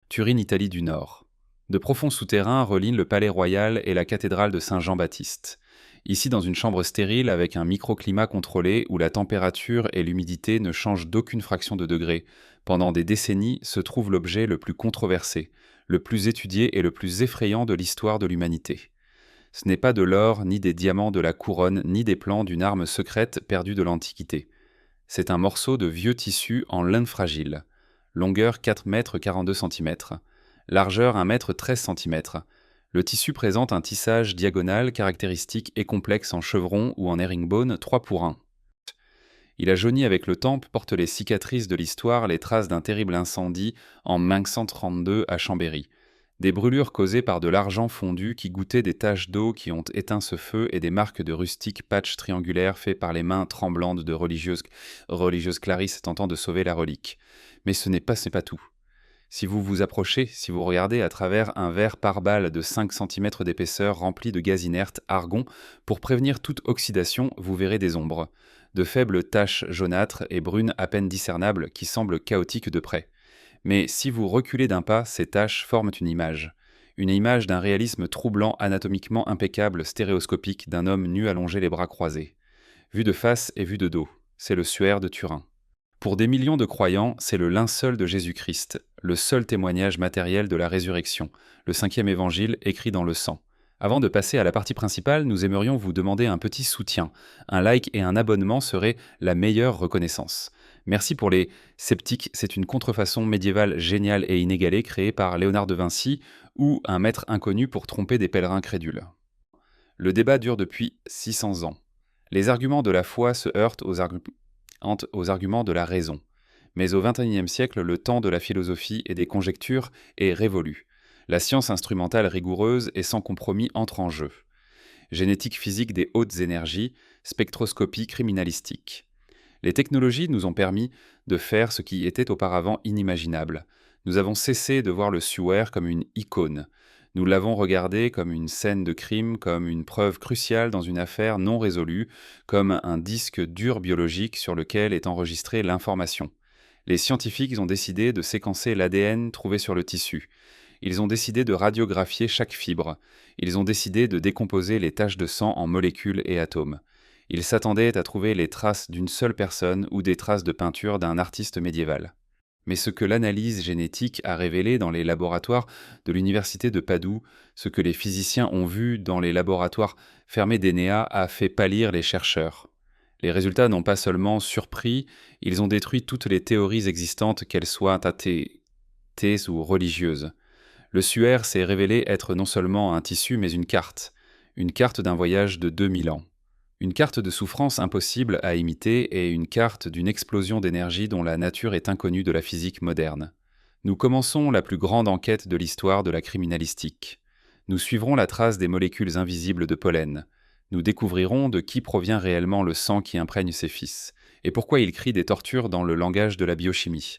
Turin, Italie du Nord. De profonds souterrains relient le palais royal et la cathédrale de Saint-Jean-Baptiste. Ici, dans une chambre stérile avec un microclimat contrôlé où la température et l'humidité ne changent d'aucune fraction de degré, pendant des décennies se trouve l'objet le plus controversé, le plus étudié et le plus effrayant de l'histoire de l'humanité. Ce n'est pas de l'or, ni des diamants de la couronne, ni des plans d'une arme secrète perdue de l'Antiquité. C'est un morceau de vieux tissu en laine fragile. Longueur 4 mètres 42 cm. Largeur 1 mètre 13 cm. Le tissu présente un tissage diagonal caractéristique et complexe en chevron ou en herringbone 3 pour 1. Il a jauni avec le temps, porte les cicatrices de l'histoire, les traces d'un terrible incendie en 1532 à Chambéry. Des brûlures causées par de l'argent fondu qui goûtait des taches d'eau qui ont éteint ce feu et des marques de rustiques patchs triangulaires faits par les mains tremblantes de religieuses clarisses tentant de sauver la relique. Mais ce n'est pas tout. Si vous vous approchez, si vous regardez à travers un verre pare-balles de 5 cm d'épaisseur rempli de gaz inerte argon, pour prévenir toute oxydation, vous verrez des ombres. De faibles taches jaunâtres et brunes à peine discernables qui semblent chaotiques de près. Mais si vous reculez d'un pas, ces taches forment une image d'un réalisme troublant, anatomiquement impeccable, stéréoscopique, d'un homme nu allongé les bras croisés. Vu de face et vu de dos, c'est le suaire de Turin. Pour des millions de croyants, c'est le linceul de Jésus-Christ, le seul témoignage matériel de la résurrection, le 5e évangile écrit dans le sang. Avant de passer à la partie principale, nous aimerions vous demander un petit soutien. Un like et un abonnement seraient la meilleure reconnaissance. Merci pour les sceptiques, c'est une contrefaçon médiévale géniale et inégalée créée par Léonard de Vinci ou un maître inconnu pour tromper des pèlerins crédules. Le débat dure depuis 600 ans. Les arguments de la foi se heurtent aux arguments de la raison. Mais au XXIe siècle, le temps de la philosophie et des conjectures est révolu. La science instrumentale rigoureuse et sans compromis entre en jeu. Génétique physique des hautes énergies, spectroscopie criminalistique. Les technologies nous ont permis de faire ce qui était auparavant inimaginable. Nous avons cessé de voir le suaire comme une icône. Nous l'avons regardé comme une scène de crime, comme une preuve cruciale dans une affaire non résolue, comme un disque dur biologique sur lequel est enregistrée l'information. Les scientifiques ont décidé de séquencer l'ADN trouvé sur le tissu. Ils ont décidé de radiographier chaque fibre. Ils ont décidé de décomposer les taches de sang en molécules et atomes. Ils s'attendaient à trouver les traces d'une seule personne ou des traces de peinture d'un artiste médiéval. Mais ce que l'analyse génétique a révélé dans les laboratoires de l'université de Padoue, ce que les physiciens ont vu dans les laboratoires fermés d'ENEA a fait pâlir les chercheurs. Les résultats n'ont pas seulement surpris, ils ont détruit toutes les théories existantes, qu'elles soient athées ou religieuses. Le suaire s'est révélé être non seulement un tissu, mais une carte d'un voyage de 2000 ans. Une carte de souffrance impossible à imiter et une carte d'une explosion d'énergie dont la nature est inconnue de la physique moderne. Nous commençons la plus grande enquête de l'histoire de la criminalistique. Nous suivrons la trace des molécules invisibles de pollen. Nous découvrirons de qui provient réellement le sang qui imprègne ses fils, et pourquoi il crie des tortures dans le langage de la biochimie.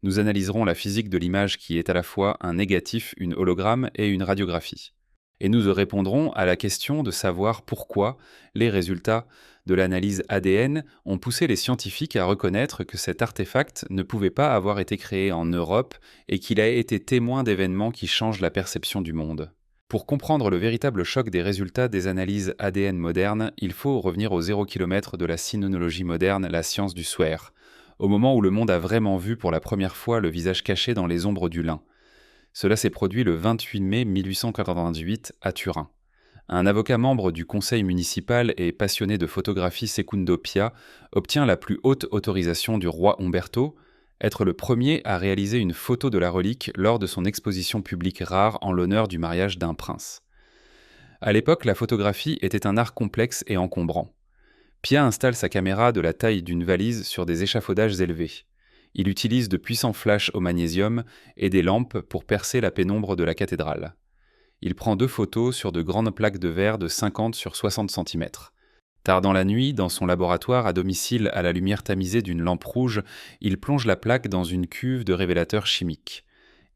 Nous analyserons la physique de l'image qui est à la fois un négatif, une hologramme et une radiographie. Et nous répondrons à la question de savoir pourquoi les résultats de l'analyse ADN ont poussé les scientifiques à reconnaître que cet artefact ne pouvait pas avoir été créé en Europe et qu'il a été témoin d'événements qui changent la perception du monde. Pour comprendre le véritable choc des résultats des analyses ADN modernes, il faut revenir au 0 km de la synonologie moderne, la science du suaire, au moment où le monde a vraiment vu pour la première fois le visage caché dans les ombres du lin. Cela s'est produit le 28 mai 1898 à Turin. Un avocat membre du conseil municipal et passionné de photographie Secundo Pia obtient la plus haute autorisation du roi Umberto, être le premier à réaliser une photo de la relique lors de son exposition publique rare en l'honneur du mariage d'un prince. À l'époque, la photographie était un art complexe et encombrant. Pia installe sa caméra de la taille d'une valise sur des échafaudages élevés. Il utilise de puissants flashs au magnésium et des lampes pour percer la pénombre de la cathédrale. Il prend 2 photos sur de grandes plaques de verre de 50 sur 60 cm. Tard dans la nuit, dans son laboratoire à domicile à la lumière tamisée d'une lampe rouge, il plonge la plaque dans une cuve de révélateurs chimiques.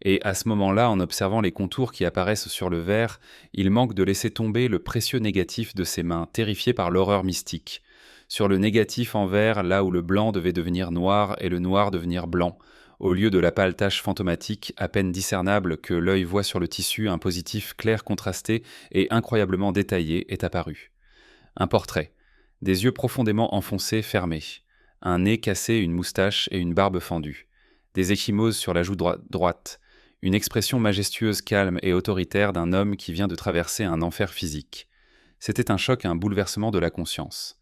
Et à ce moment-là, en observant les contours qui apparaissent sur le verre, il manque de laisser tomber le précieux négatif de ses mains, terrifié par l'horreur mystique. Sur le négatif en verre, là où le blanc devait devenir noir et le noir devenir blanc, Au lieu de la pâle tache fantomatique, à peine discernable que l'œil voit sur le tissu, un positif clair contrasté et incroyablement détaillé est apparu. Un portrait. Des yeux profondément enfoncés, fermés. Un nez cassé, une moustache et une barbe fendue. Des ecchymoses sur la joue droite. Une expression majestueuse, calme et autoritaire d'un homme qui vient de traverser un enfer physique. C'était un choc et un bouleversement de la conscience.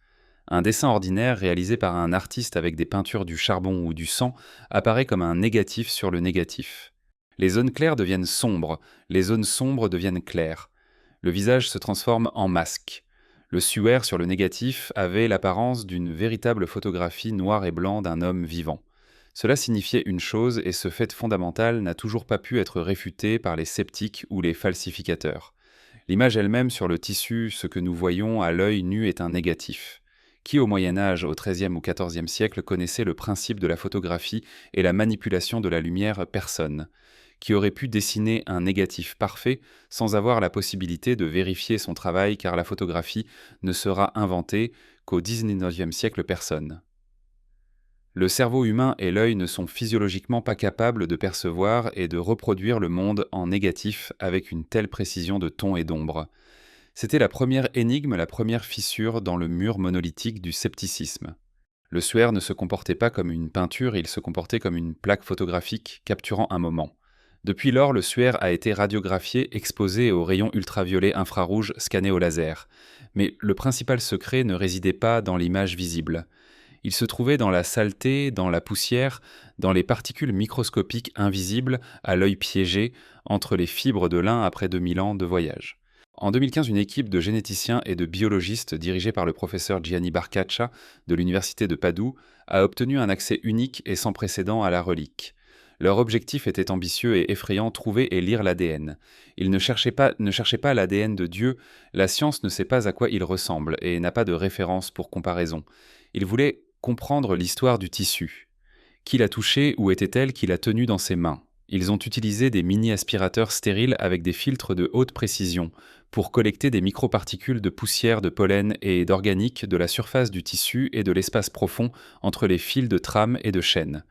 Un dessin ordinaire réalisé par un artiste avec des peintures du charbon ou du sang apparaît comme un négatif sur le négatif. Les zones claires deviennent sombres, les zones sombres deviennent claires. Le visage se transforme en masque. Le suaire sur le négatif avait l'apparence d'une véritable photographie noir et blanc d'un homme vivant. Cela signifiait une chose et ce fait fondamental n'a toujours pas pu être réfuté par les sceptiques ou les falsificateurs. L'image elle-même sur le tissu, ce que nous voyons à l'œil nu est un négatif. Qui au Moyen-Âge, au XIIIe ou XIVe siècle, connaissait le principe de la photographie et la manipulation de la lumière? Personne. Qui aurait pu dessiner un négatif parfait sans avoir la possibilité de vérifier son travail car la photographie ne sera inventée qu'au XIXe siècle? Personne. Le cerveau humain et l'œil ne sont physiologiquement pas capables de percevoir et de reproduire le monde en négatif avec une telle précision de ton et d'ombre. C'était la première énigme, la première fissure dans le mur monolithique du scepticisme. Le suaire ne se comportait pas comme une peinture, il se comportait comme une plaque photographique capturant un moment. Depuis lors, le suaire a été radiographié, exposé aux rayons ultraviolets infrarouges scannés au laser. Mais le principal secret ne résidait pas dans l'image visible. Il se trouvait dans la saleté, dans la poussière, dans les particules microscopiques invisibles à l'œil piégé entre les fibres de lin après 2000 ans de voyage. En 2015, une équipe de généticiens et de biologistes dirigée par le professeur Gianni Barcaccia de l'université de Padoue a obtenu un accès unique et sans précédent à la relique. Leur objectif était ambitieux et effrayant, trouver et lire l'ADN. Ils ne cherchaient pas l'ADN de Dieu, la science ne sait pas à quoi il ressemble et n'a pas de référence pour comparaison. Ils voulaient comprendre l'histoire du tissu. Qui l'a touché ou était-elle qui l'a tenu dans ses mains? Ils ont utilisé des mini-aspirateurs stériles avec des filtres de haute précision pour collecter des microparticules de poussière, de pollen et d'organique de la surface du tissu et de l'espace profond entre les fils de trame et de chaîne.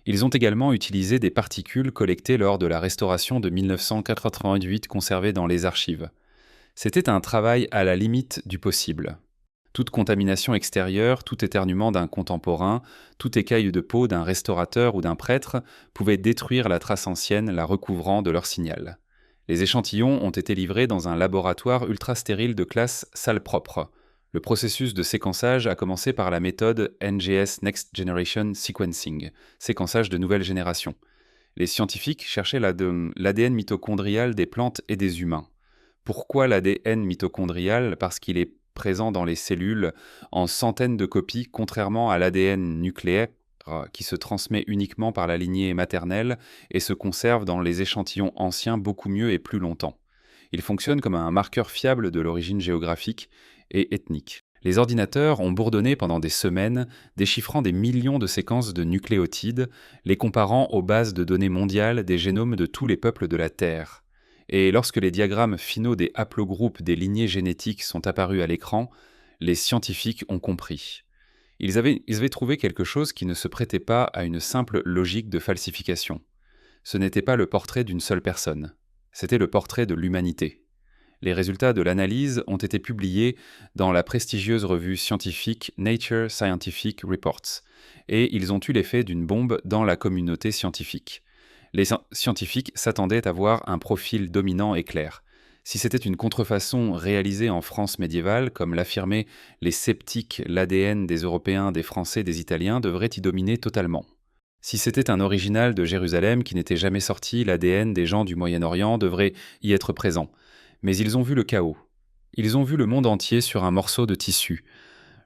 Ils ont également utilisé des particules collectées lors de la restauration de 1988 conservées dans les archives. C'était un travail à la limite du possible. Toute contamination extérieure, tout éternuement d'un contemporain, toute écaille de peau d'un restaurateur ou d'un prêtre pouvait détruire la trace ancienne, la recouvrant de leur signal. Les échantillons ont été livrés dans un laboratoire ultra-stérile de classe salle propre. Le processus de séquençage a commencé par la méthode NGS Next Generation Sequencing, séquençage de nouvelle génération. Les scientifiques cherchaient l'ADN mitochondrial des plantes et des humains. Pourquoi l'ADN mitochondrial? Parce qu'il est présent dans les cellules en centaines de copies, contrairement à l'ADN nucléaire qui se transmet uniquement par la lignée maternelle et se conserve dans les échantillons anciens beaucoup mieux et plus longtemps. Il fonctionne comme un marqueur fiable de l'origine géographique et ethnique. Les ordinateurs ont bourdonné pendant des semaines, déchiffrant des millions de séquences de nucléotides, les comparant aux bases de données mondiales des génomes de tous les peuples de la Terre. Et lorsque les diagrammes finaux des haplogroupes des lignées génétiques sont apparus à l'écran, les scientifiques ont compris. Ils avaient trouvé quelque chose qui ne se prêtait pas à une simple logique de falsification. Ce n'était pas le portrait d'une seule personne, c'était le portrait de l'humanité. Les résultats de l'analyse ont été publiés dans la prestigieuse revue scientifique Nature Scientific Reports, et ils ont eu l'effet d'une bombe dans la communauté scientifique. Les scientifiques s'attendaient à voir un profil dominant et clair. Si c'était une contrefaçon réalisée en France médiévale, comme l'affirmaient les sceptiques, l'ADN des Européens, des Français, des Italiens devrait y dominer totalement. Si c'était un original de Jérusalem qui n'était jamais sorti, l'ADN des gens du Moyen-Orient devrait y être présent. Mais ils ont vu le chaos. Ils ont vu le monde entier sur un morceau de tissu.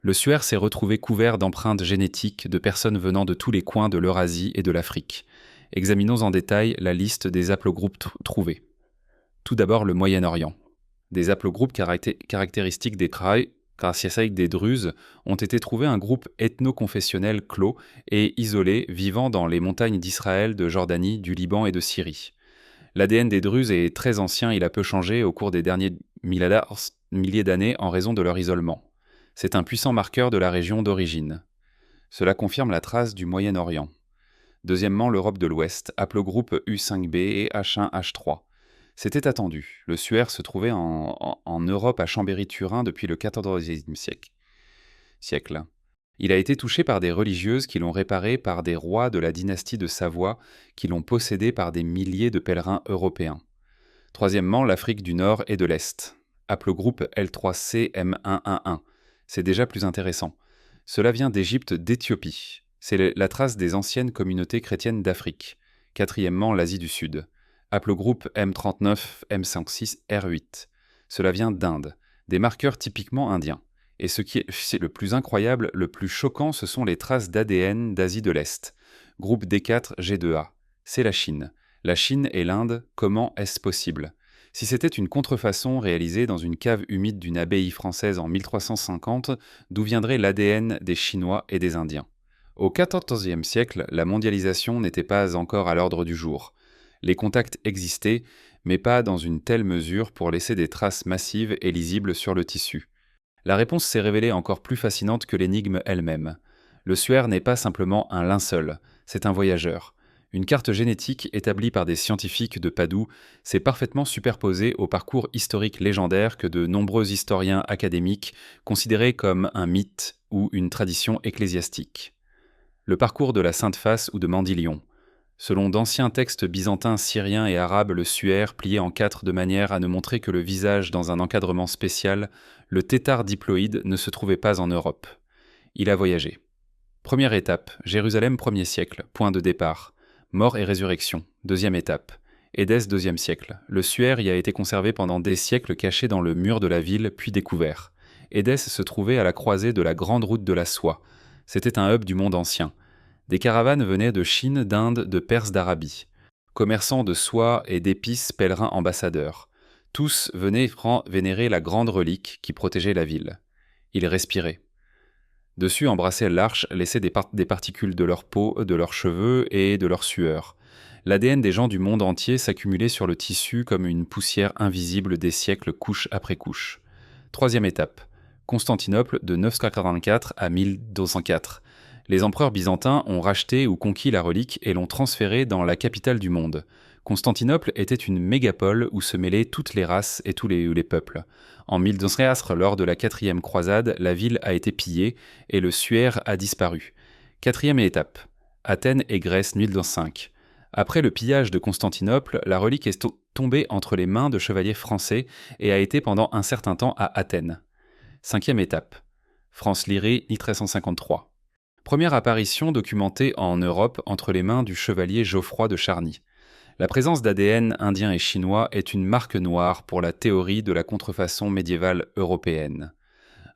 Le suaire s'est retrouvé couvert d'empreintes génétiques de personnes venant de tous les coins de l'Eurasie et de l'Afrique. Examinons en détail la liste des haplogroupes trouvés. Tout d'abord le Moyen-Orient. Des haplogroupes caractéristiques des des Druzes ont été trouvés un groupe ethno-confessionnel clos et isolé vivant dans les montagnes d'Israël, de Jordanie, du Liban et de Syrie. L'ADN des Druzes est très ancien, il a peu changé au cours des derniers milliers d'années en raison de leur isolement. C'est un puissant marqueur de la région d'origine. Cela confirme la trace du Moyen-Orient. Deuxièmement, l'Europe de l'Ouest, haplogroupe U5b et H1H3. C'était attendu, le suaire se trouvait en Europe à Chambéry-Turin depuis le XIVe siècle. Il a été touché par des religieuses qui l'ont réparé par des rois de la dynastie de Savoie qui l'ont possédé par des milliers de pèlerins européens. Troisièmement, l'Afrique du Nord et de l'Est. Haplogroupe L3CM111. C'est déjà plus intéressant. Cela vient d'Égypte, d'Éthiopie. C'est la trace des anciennes communautés chrétiennes d'Afrique. Quatrièmement, l'Asie du Sud. Haplogroupe M39M56R8. Cela vient d'Inde. Des marqueurs typiquement indiens. Et ce qui est le plus incroyable, le plus choquant, ce sont les traces d'ADN d'Asie de l'Est. Groupe D4G2A. C'est la Chine. La Chine et l'Inde, comment est-ce possible? Si c'était une contrefaçon réalisée dans une cave humide d'une abbaye française en 1350, d'où viendrait l'ADN des Chinois et des Indiens? Au XIVe siècle, la mondialisation n'était pas encore à l'ordre du jour. Les contacts existaient, mais pas dans une telle mesure pour laisser des traces massives et lisibles sur le tissu. La réponse s'est révélée encore plus fascinante que l'énigme elle-même. Le suaire n'est pas simplement un linceul, c'est un voyageur. Une carte génétique établie par des scientifiques de Padoue s'est parfaitement superposée au parcours historique légendaire que de nombreux historiens académiques considéraient comme un mythe ou une tradition ecclésiastique. Le parcours de la Sainte Face ou de Mandylion. Selon d'anciens textes byzantins, syriens et arabes, le suaire, plié en quatre de manière à ne montrer que le visage dans un encadrement spécial, le tétard diploïde ne se trouvait pas en Europe. Il a voyagé. Première étape, Jérusalem 1er siècle, point de départ. Mort et résurrection, deuxième étape. Édesse 2e siècle. Le suaire y a été conservé pendant des siècles caché dans le mur de la ville, puis découvert. Édesse se trouvait à la croisée de la grande route de la soie. C'était un hub du monde ancien. Des caravanes venaient de Chine, d'Inde, de Perse, d'Arabie. Commerçants de soie et d'épices, pèlerins ambassadeurs. Tous venaient vénérer la grande relique qui protégeait la ville. Ils respiraient. Dessus embrassaient l'arche, laissaient des particules de leur peau, de leurs cheveux et de leur sueur. L'ADN des gens du monde entier s'accumulait sur le tissu comme une poussière invisible des siècles couche après couche. Troisième étape. Constantinople de 984 à 1204. Les empereurs byzantins ont racheté ou conquis la relique et l'ont transférée dans la capitale du monde. Constantinople était une mégapole où se mêlaient toutes les races et tous les peuples. En 1204, lors de la 4e croisade, la ville a été pillée et le suaire a disparu. Quatrième étape. Athènes et Grèce 1205. Après le pillage de Constantinople, la relique est tombée entre les mains de chevaliers français et a été pendant un certain temps à Athènes. Cinquième étape. France Lyrie 1353. Première apparition documentée en Europe entre les mains du chevalier Geoffroy de Charny. La présence d'ADN indien et chinois est une marque noire pour la théorie de la contrefaçon médiévale européenne.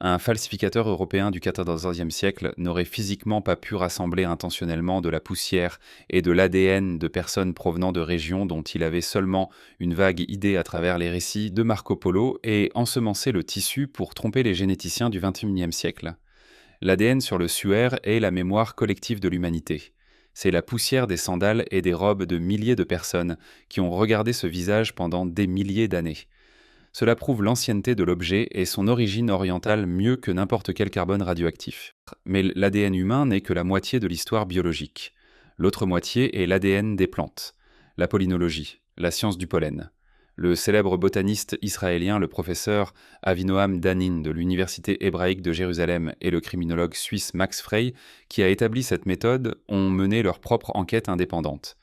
Un falsificateur européen du XIVe siècle n'aurait physiquement pas pu rassembler intentionnellement de la poussière et de l'ADN de personnes provenant de régions dont il avait seulement une vague idée à travers les récits de Marco Polo et ensemencer le tissu pour tromper les généticiens du XXIe siècle. L'ADN sur le suaire est la mémoire collective de l'humanité. C'est la poussière des sandales et des robes de milliers de personnes qui ont regardé ce visage pendant des milliers d'années. Cela prouve l'ancienneté de l'objet et son origine orientale mieux que n'importe quel carbone radioactif. Mais l'ADN humain n'est que la moitié de l'histoire biologique. L'autre moitié est l'ADN des plantes, la pollinologie, la science du pollen. Le célèbre botaniste israélien, le professeur Avinoam Danin de l'Université hébraïque de Jérusalem et le criminologue suisse Max Frey, qui a établi cette méthode, ont mené leur propre enquête indépendante.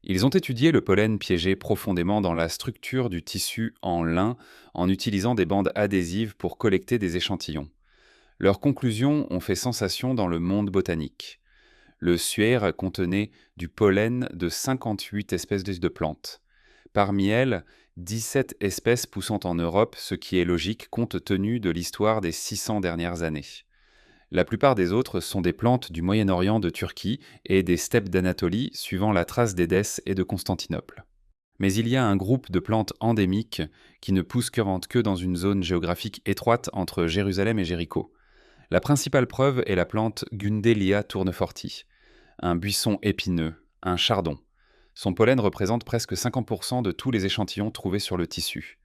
Ils ont étudié le pollen piégé profondément dans la structure du tissu en lin en utilisant des bandes adhésives pour collecter des échantillons. Leurs conclusions ont fait sensation dans le monde botanique. Le suaire contenait du pollen de 58 espèces de plantes. Parmi elles, 17 espèces poussant en Europe, ce qui est logique compte tenu de l'histoire des 600 dernières années. La plupart des autres sont des plantes du Moyen-Orient de Turquie et des steppes d'Anatolie, suivant la trace d'Édesse et de Constantinople. Mais il y a un groupe de plantes endémiques qui ne poussent que dans une zone géographique étroite entre Jérusalem et Jéricho. La principale preuve est la plante Gundelia tourneforti, un buisson épineux, un chardon. Son pollen représente presque 50% de tous les échantillons trouvés sur le tissu.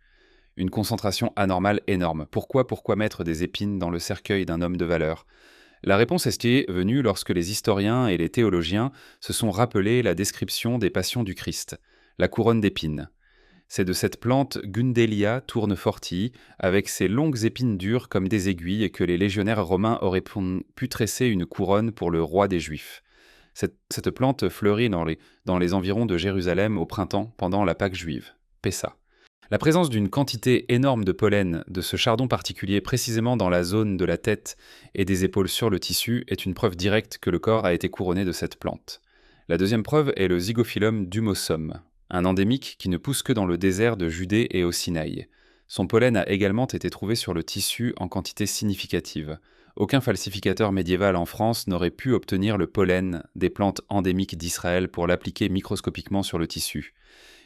Une concentration anormale énorme. Pourquoi mettre des épines dans le cercueil d'un homme de valeur? La réponse est venue lorsque les historiens et les théologiens se sont rappelés la description des passions du Christ, la couronne d'épines. C'est de cette plante Gundelia tournefortii, avec ses longues épines dures comme des aiguilles, que les légionnaires romains auraient pu tresser une couronne pour le roi des Juifs. Cette plante fleurit dans les environs de Jérusalem au printemps pendant la Pâque juive, Pessa. La présence d'une quantité énorme de pollen de ce chardon particulier précisément dans la zone de la tête et des épaules sur le tissu est une preuve directe que le corps a été couronné de cette plante. La deuxième preuve est le Zygophyllum dumossum, un endémique qui ne pousse que dans le désert de Judée et au Sinaï. Son pollen a également été trouvé sur le tissu en quantité significative. Aucun falsificateur médiéval en France n'aurait pu obtenir le pollen des plantes endémiques d'Israël pour l'appliquer microscopiquement sur le tissu.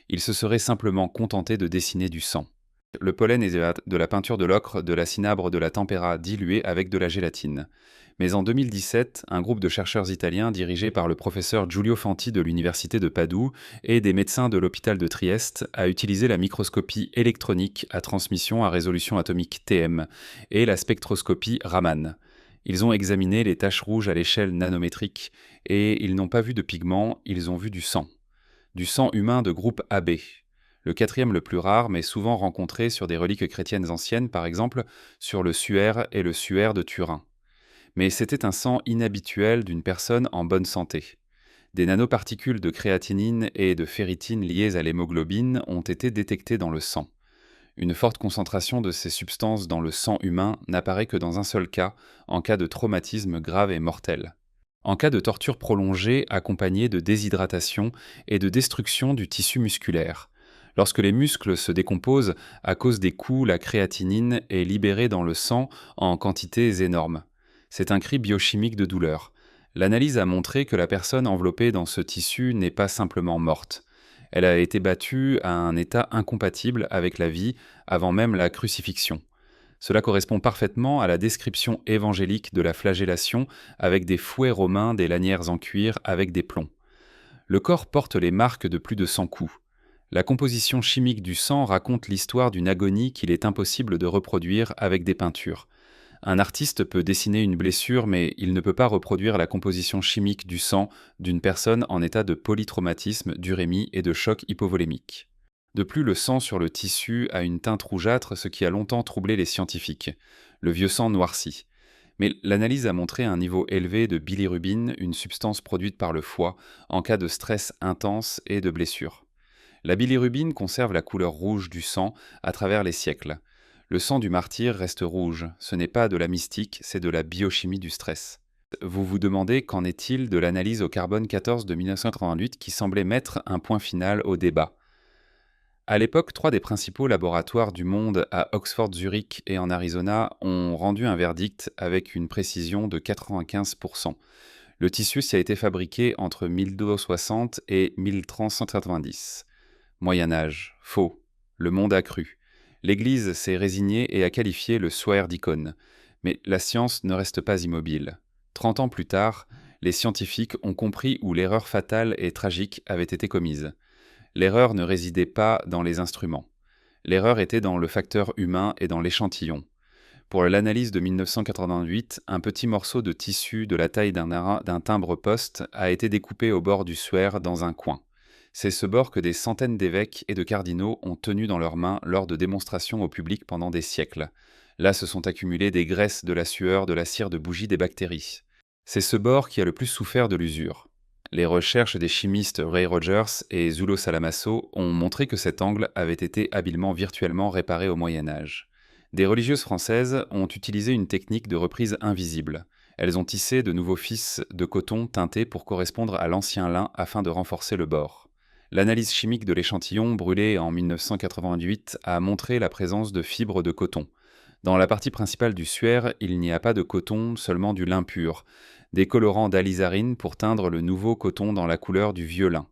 Il se serait simplement contenté de dessiner du sang. Le pollen est de la peinture de l'ocre, de la cinabre, de la tempéra diluée avec de la gélatine. Mais en 2017, un groupe de chercheurs italiens dirigé par le professeur Giulio Fanti de l'université de Padoue et des médecins de l'hôpital de Trieste a utilisé la microscopie électronique à transmission à résolution atomique TM et la spectroscopie Raman. Ils ont examiné les taches rouges à l'échelle nanométrique et ils n'ont pas vu de pigments, ils ont vu du sang. Du sang humain de groupe AB, le quatrième le plus rare, mais souvent rencontré sur des reliques chrétiennes anciennes, par exemple sur le suaire et le suaire de Turin. Mais c'était un sang inhabituel d'une personne en bonne santé. Des nanoparticules de créatinine et de ferritine liées à l'hémoglobine ont été détectées dans le sang. Une forte concentration de ces substances dans le sang humain n'apparaît que dans un seul cas, en cas de traumatisme grave et mortel. En cas de torture prolongée accompagnée de déshydratation et de destruction du tissu musculaire. Lorsque les muscles se décomposent à cause des coups, la créatinine est libérée dans le sang en quantités énormes. C'est un cri biochimique de douleur. L'analyse a montré que la personne enveloppée dans ce tissu n'est pas simplement morte. Elle a été battue à un état incompatible avec la vie avant même la crucifixion. Cela correspond parfaitement à la description évangélique de la flagellation avec des fouets romains, des lanières en cuir avec des plombs. Le corps porte les marques de plus de 100 coups. La composition chimique du sang raconte l'histoire d'une agonie qu'il est impossible de reproduire avec des peintures. Un artiste peut dessiner une blessure, mais il ne peut pas reproduire la composition chimique du sang d'une personne en état de polytraumatisme, d'urémie et de choc hypovolémique. De plus, le sang sur le tissu a une teinte rougeâtre, ce qui a longtemps troublé les scientifiques. Le vieux sang noircit. Mais l'analyse a montré un niveau élevé de bilirubine, une substance produite par le foie, en cas de stress intense et de blessure. La bilirubine conserve la couleur rouge du sang à travers les siècles. Le sang du martyr reste rouge. Ce n'est pas de la mystique, c'est de la biochimie du stress. Vous vous demandez qu'en est-il de l'analyse au carbone 14 de 1988 qui semblait mettre un point final au débat. À l'époque, 3 des principaux laboratoires du monde à Oxford, Zurich et en Arizona ont rendu un verdict avec une précision de 95%. Le tissu s'y a été fabriqué entre 1260 et 1390. Moyen Âge, faux. Le monde a cru. L'Église s'est résignée et a qualifié le Suaire d'icône. Mais la science ne reste pas immobile. 30 ans plus tard, les scientifiques ont compris où l'erreur fatale et tragique avait été commise. L'erreur ne résidait pas dans les instruments. L'erreur était dans le facteur humain et dans l'échantillon. Pour l'analyse de 1988, un petit morceau de tissu de la taille d'un timbre-poste a été découpé au bord du suaire dans un coin. C'est ce bord que des centaines d'évêques et de cardinaux ont tenu dans leurs mains lors de démonstrations au public pendant des siècles. Là se sont accumulées des graisses, de la sueur, de la cire de bougie, des bactéries. C'est ce bord qui a le plus souffert de l'usure. Les recherches des chimistes Ray Rogers et Zulo Salamasso ont montré que cet angle avait été habilement virtuellement réparé au Moyen Âge. Des religieuses françaises ont utilisé une technique de reprise invisible. Elles ont tissé de nouveaux fils de coton teintés pour correspondre à l'ancien lin afin de renforcer le bord. L'analyse chimique de l'échantillon brûlé en 1988 a montré la présence de fibres de coton. Dans la partie principale du suaire, il n'y a pas de coton, seulement du lin pur, des colorants d'alizarine pour teindre le nouveau coton dans la couleur du vieux lin,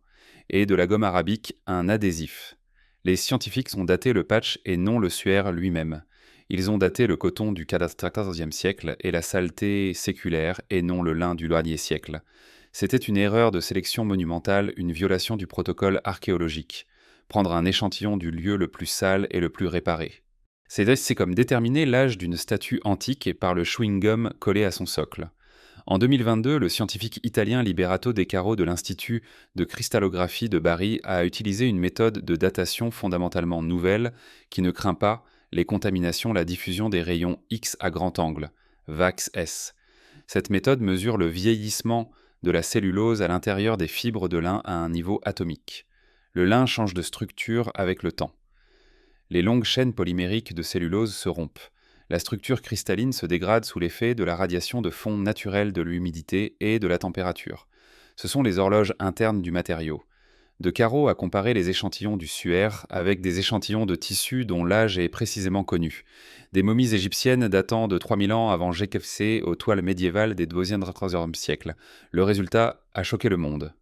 et de la gomme arabique, un adhésif. Les scientifiques ont daté le patch et non le suaire lui-même. Ils ont daté le coton du XIVe siècle et la saleté séculaire et non le lin du dernier siècle. C'était une erreur de sélection monumentale, une violation du protocole archéologique. Prendre un échantillon du lieu le plus sale et le plus réparé. C'est comme déterminer l'âge d'une statue antique par le chewing-gum collé à son socle. En 2022, le scientifique italien Liberato De Caro de l'Institut de cristallographie de Bari a utilisé une méthode de datation fondamentalement nouvelle qui ne craint pas les contaminations, la diffusion des rayons X à grand angle, VAX-S. Cette méthode mesure le vieillissement de la cellulose à l'intérieur des fibres de lin à un niveau atomique. Le lin change de structure avec le temps. Les longues chaînes polymériques de cellulose se rompent. La structure cristalline se dégrade sous l'effet de la radiation de fond naturelle de l'humidité et de la température. Ce sont les horloges internes du matériau. De Caro a comparé les échantillons du suaire avec des échantillons de tissus dont l'âge est précisément connu. Des momies égyptiennes datant de 3000 ans avant GFC aux toiles médiévales des 2e et 3e siècles. Le résultat a choqué le monde.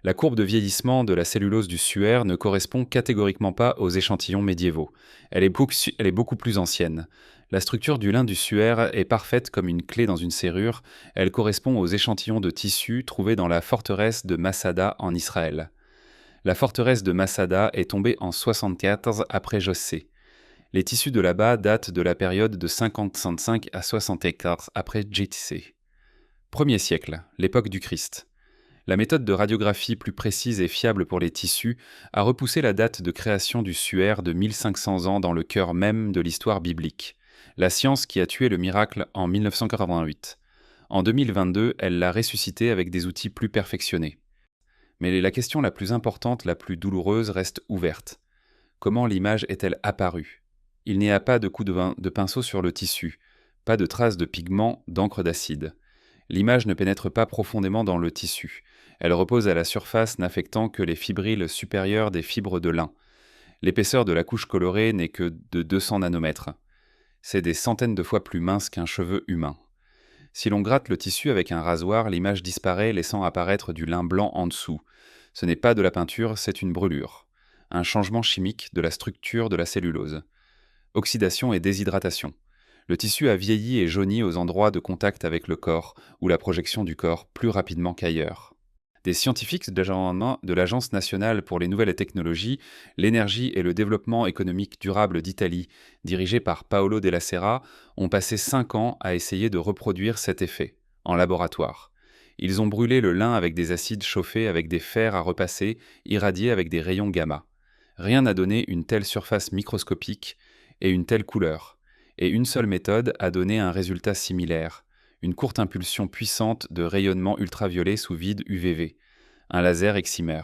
La courbe de vieillissement de la cellulose du suaire ne correspond catégoriquement pas aux échantillons médiévaux. Elle est beaucoup plus ancienne. La structure du lin du suaire est parfaite comme une clé dans une serrure. Elle correspond aux échantillons de tissu trouvés dans la forteresse de Masada en Israël. La forteresse de Masada est tombée en 64 après Jossé. Les tissus de là-bas datent de la période de 55 à 64 après JTC. 1er siècle, l'époque du Christ. La méthode de radiographie plus précise et fiable pour les tissus a repoussé la date de création du suaire de 1500 ans dans le cœur même de l'histoire biblique. La science qui a tué le miracle en 1988. En 2022, elle l'a ressuscité avec des outils plus perfectionnés. Mais la question la plus importante, la plus douloureuse, reste ouverte. Comment l'image est-elle apparue ? Il n'y a pas de coup de pinceau sur le tissu, pas de traces de pigments, d'encre d'acide. L'image ne pénètre pas profondément dans le tissu. Elle repose à la surface n'affectant que les fibrilles supérieures des fibres de lin. L'épaisseur de la couche colorée n'est que de 200 nanomètres. C'est des centaines de fois plus mince qu'un cheveu humain. Si l'on gratte le tissu avec un rasoir, l'image disparaît laissant apparaître du lin blanc en dessous. Ce n'est pas de la peinture, c'est une brûlure. Un changement chimique de la structure de la cellulose. Oxydation et déshydratation. Le tissu a vieilli et jauni aux endroits de contact avec le corps ou la projection du corps plus rapidement qu'ailleurs. Des scientifiques de l'Agence nationale pour les nouvelles technologies, l'énergie et le développement économique durable d'Italie, dirigés par Paolo Della Sera, ont passé 5 ans à essayer de reproduire cet effet, en laboratoire. Ils ont brûlé le lin avec des acides chauffés avec des fers à repasser, irradiés avec des rayons gamma. Rien n'a donné une telle surface microscopique et une telle couleur. Et une seule méthode a donné un résultat similaire, une courte impulsion puissante de rayonnement ultraviolet sous vide UVV, un laser excimer.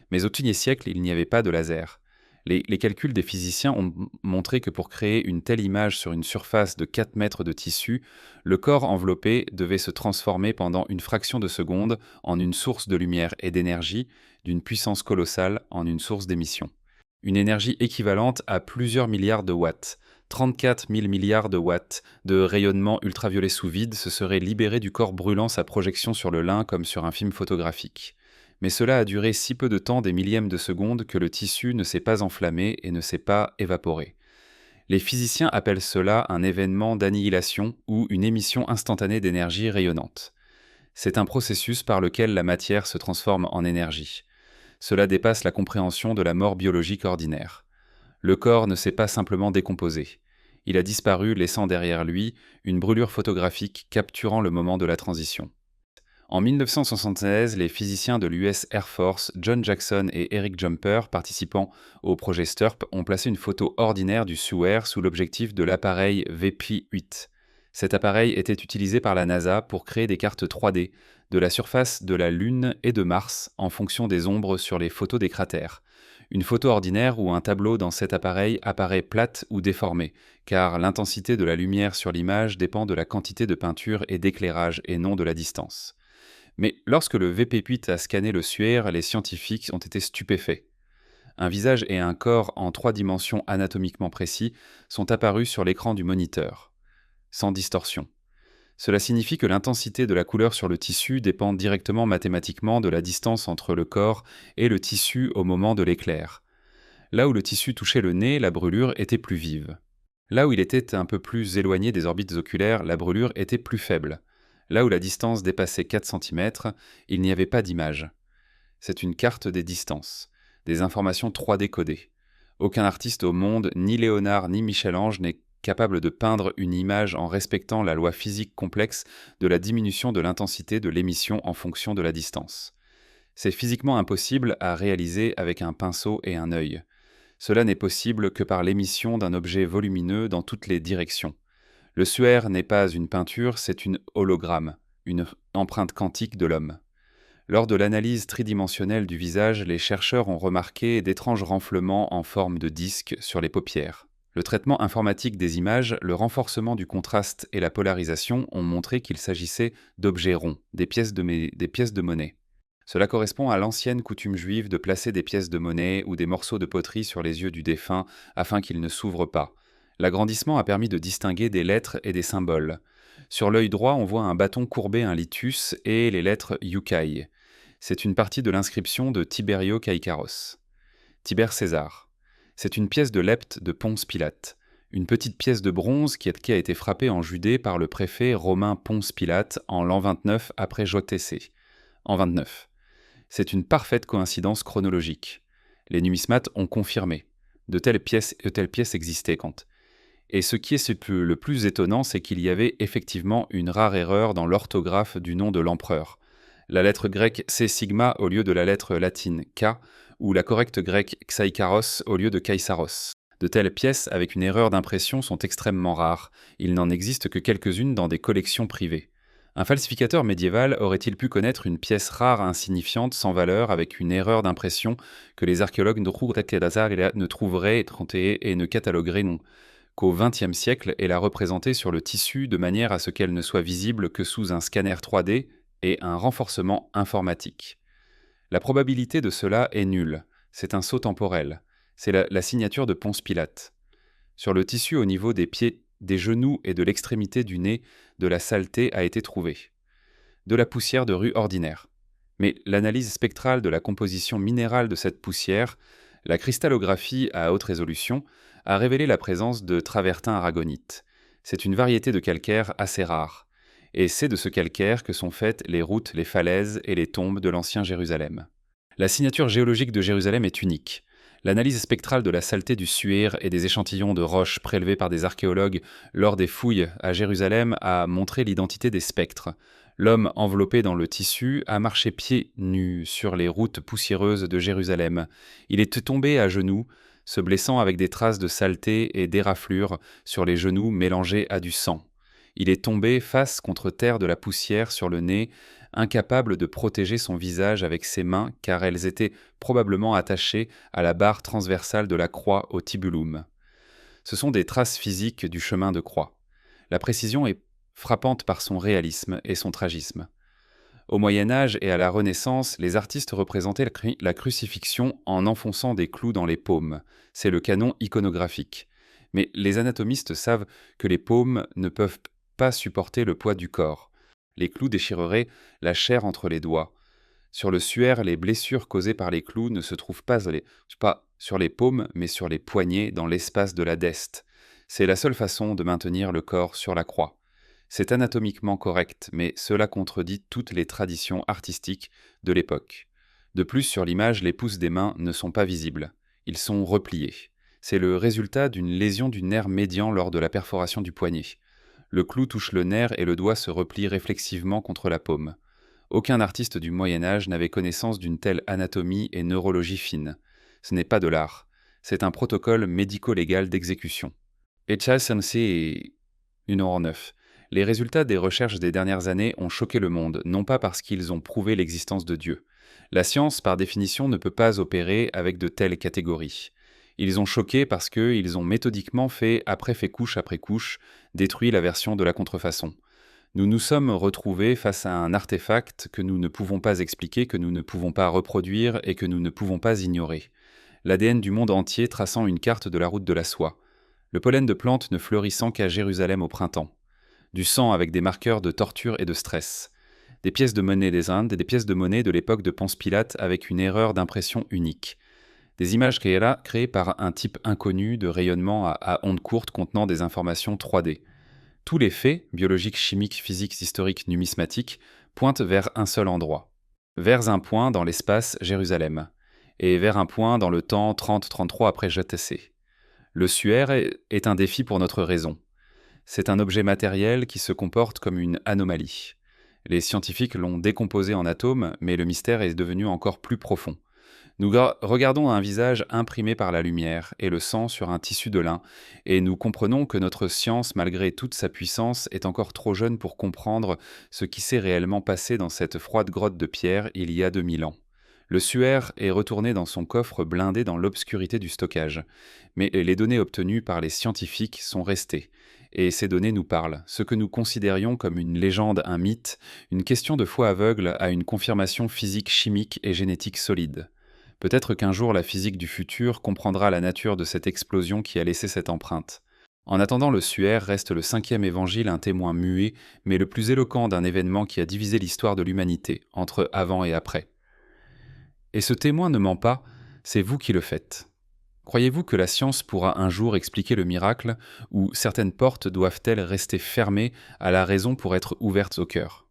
Mais au XIe siècle, il n'y avait pas de laser. Les calculs des physiciens ont montré que pour créer une telle image sur une surface de 4 mètres de tissu, le corps enveloppé devait se transformer pendant une fraction de seconde en une source de lumière et d'énergie, d'une puissance colossale en une source d'émission. Une énergie équivalente à plusieurs milliards de watts. 34 000 milliards de watts de rayonnement ultraviolet sous vide se seraient libérés du corps brûlant sa projection sur le lin comme sur un film photographique. Mais cela a duré si peu de temps, des millièmes de seconde, que le tissu ne s'est pas enflammé et ne s'est pas évaporé. Les physiciens appellent cela un événement d'annihilation ou une émission instantanée d'énergie rayonnante. C'est un processus par lequel la matière se transforme en énergie. Cela dépasse la compréhension de la mort biologique ordinaire. Le corps ne s'est pas simplement décomposé. Il a disparu, laissant derrière lui une brûlure photographique capturant le moment de la transition. En 1976, les physiciens de l'US Air Force, John Jackson et Eric Jumper, participant au projet STURP, ont placé une photo ordinaire du suaire sous l'objectif de l'appareil VP-8. Cet appareil était utilisé par la NASA pour créer des cartes 3D de la surface de la Lune et de Mars en fonction des ombres sur les photos des cratères. Une photo ordinaire ou un tableau dans cet appareil apparaît plate ou déformée, car l'intensité de la lumière sur l'image dépend de la quantité de peinture et d'éclairage et non de la distance. Mais lorsque le VP-8 a scanné le suaire, les scientifiques ont été stupéfaits. Un visage et un corps en 3 dimensions anatomiquement précis sont apparus sur l'écran du moniteur, sans distorsion. Cela signifie que l'intensité de la couleur sur le tissu dépend directement mathématiquement de la distance entre le corps et le tissu au moment de l'éclair. Là où le tissu touchait le nez, la brûlure était plus vive. Là où il était un peu plus éloigné des orbites oculaires, la brûlure était plus faible. Là où la distance dépassait 4 cm, il n'y avait pas d'image. C'est une carte des distances, des informations 3D codées. Aucun artiste au monde, ni Léonard ni Michel-Ange, n'est capable de peindre une image en respectant la loi physique complexe de la diminution de l'intensité de l'émission en fonction de la distance. C'est physiquement impossible à réaliser avec un pinceau et un œil. Cela n'est possible que par l'émission d'un objet volumineux dans toutes les directions. Le suaire n'est pas une peinture, c'est une hologramme, une empreinte quantique de l'homme. Lors de l'analyse tridimensionnelle du visage, les chercheurs ont remarqué d'étranges renflements en forme de disque sur les paupières. Le traitement informatique des images, le renforcement du contraste et la polarisation ont montré qu'il s'agissait d'objets ronds, des pièces de monnaie. Cela correspond à l'ancienne coutume juive de placer des pièces de monnaie ou des morceaux de poterie sur les yeux du défunt afin qu'ils ne s'ouvrent pas. L'agrandissement a permis de distinguer des lettres et des symboles. Sur l'œil droit, on voit un bâton courbé, un litus et les lettres Yukai. C'est une partie de l'inscription de Tiberio Caïcaros. Tibère César. C'est une pièce de lepte de Ponce Pilate, une petite pièce de bronze qui a été frappée en Judée par le préfet romain Ponce Pilate en l'an 29 après JTC. En 29. C'est une parfaite coïncidence chronologique. Les numismates ont confirmé. De telles pièces existaient quand. Et ce qui est le plus étonnant, c'est qu'il y avait effectivement une rare erreur dans l'orthographe du nom de l'empereur. La lettre grecque C sigma au lieu de la lettre latine K, ou la correcte grecque Xaïkaros au lieu de Kaisaros. De telles pièces avec une erreur d'impression sont extrêmement rares. Il n'en existe que quelques-unes dans des collections privées. Un falsificateur médiéval aurait-il pu connaître une pièce rare insignifiante sans valeur avec une erreur d'impression que les archéologues ne trouveraient et ne catalogueraient non qu'au XXe siècle et la représenter sur le tissu de manière à ce qu'elle ne soit visible que sous un scanner 3D et un renforcement informatique. La probabilité de cela est nulle, c'est un saut temporel, c'est la signature de Ponce Pilate. Sur le tissu au niveau des pieds, des genoux et de l'extrémité du nez, de la saleté a été trouvée. De la poussière de rue ordinaire. Mais l'analyse spectrale de la composition minérale de cette poussière, la cristallographie à haute résolution, a révélé la présence de travertin aragonite. C'est une variété de calcaire assez rare. Et c'est de ce calcaire que sont faites les routes, les falaises et les tombes de l'ancien Jérusalem. La signature géologique de Jérusalem est unique. L'analyse spectrale de la saleté du suaire et des échantillons de roches prélevés par des archéologues lors des fouilles à Jérusalem a montré l'identité des spectres. L'homme enveloppé dans le tissu a marché pieds nus sur les routes poussiéreuses de Jérusalem. Il est tombé à genoux, se blessant avec des traces de saleté et d'éraflures sur les genoux mélangés à du sang. Il est tombé face contre terre de la poussière sur le nez, incapable de protéger son visage avec ses mains car elles étaient probablement attachées à la barre transversale de la croix au tibulum. Ce sont des traces physiques du chemin de croix. La précision est frappante par son réalisme et son tragisme. Au Moyen-Âge et à la Renaissance, les artistes représentaient la crucifixion en enfonçant des clous dans les paumes. C'est le canon iconographique. Mais les anatomistes savent que les paumes ne peuvent pas supporter le poids du corps. Les clous déchireraient la chair entre les doigts. Sur le suaire, les blessures causées par les clous ne se trouvent pas sur les paumes, mais sur les poignets dans l'espace de la deste. C'est la seule façon de maintenir le corps sur la croix. C'est anatomiquement correct, mais cela contredit toutes les traditions artistiques de l'époque. De plus, sur l'image, les pouces des mains ne sont pas visibles. Ils sont repliés. C'est le résultat d'une lésion du nerf médian lors de la perforation du poignet. Le clou touche le nerf et le doigt se replie réflexivement contre la paume. Aucun artiste du Moyen-Âge n'avait connaissance d'une telle anatomie et neurologie fine. Ce n'est pas de l'art. C'est un protocole médico-légal d'exécution. Etchasensei 1,9. Les résultats des recherches des dernières années ont choqué le monde, non pas parce qu'ils ont prouvé l'existence de Dieu. La science, par définition, ne peut pas opérer avec de telles catégories. Ils ont choqué parce qu'ils ont méthodiquement fait couche après couche, détruit la version de la contrefaçon. Nous nous sommes retrouvés face à un artefact que nous ne pouvons pas expliquer, que nous ne pouvons pas reproduire et que nous ne pouvons pas ignorer. L'ADN du monde entier traçant une carte de la route de la soie. Le pollen de plantes ne fleurissant qu'à Jérusalem au printemps. Du sang avec des marqueurs de torture et de stress. Des pièces de monnaie des Indes et des pièces de monnaie de l'époque de Ponce Pilate avec une erreur d'impression unique. Des images créées par un type inconnu de rayonnement à ondes courtes contenant des informations 3D. Tous les faits, biologiques, chimiques, physiques, historiques, numismatiques, pointent vers un seul endroit. Vers un point dans l'espace Jérusalem. Et vers un point dans le temps 30-33 après JTC. Le suaire est un défi pour notre raison. C'est un objet matériel qui se comporte comme une anomalie. Les scientifiques l'ont décomposé en atomes, mais le mystère est devenu encore plus profond. Nous regardons un visage imprimé par la lumière et le sang sur un tissu de lin, et nous comprenons que notre science, malgré toute sa puissance, est encore trop jeune pour comprendre ce qui s'est réellement passé dans cette froide grotte de pierre il y a 2000 ans. Le suaire est retourné dans son coffre blindé dans l'obscurité du stockage, mais les données obtenues par les scientifiques sont restées. Et ces données nous parlent. Ce que nous considérions comme une légende, un mythe, une question de foi aveugle à une confirmation physique, chimique et génétique solide. Peut-être qu'un jour la physique du futur comprendra la nature de cette explosion qui a laissé cette empreinte. En attendant, le suaire reste le 5e évangile, un témoin muet, mais le plus éloquent d'un événement qui a divisé l'histoire de l'humanité, entre avant et après. Et ce témoin ne ment pas, c'est vous qui le faites. Croyez-vous que la science pourra un jour expliquer le miracle, ou certaines portes doivent-elles rester fermées à la raison pour être ouvertes au cœur?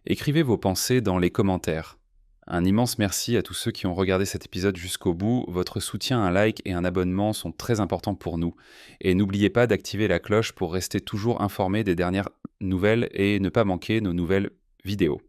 Écrivez vos pensées dans les commentaires. Un immense merci à tous ceux qui ont regardé cet épisode jusqu'au bout. Votre soutien, un like et un abonnement sont très importants pour nous. Et n'oubliez pas d'activer la cloche pour rester toujours informé des dernières nouvelles et ne pas manquer nos nouvelles vidéos.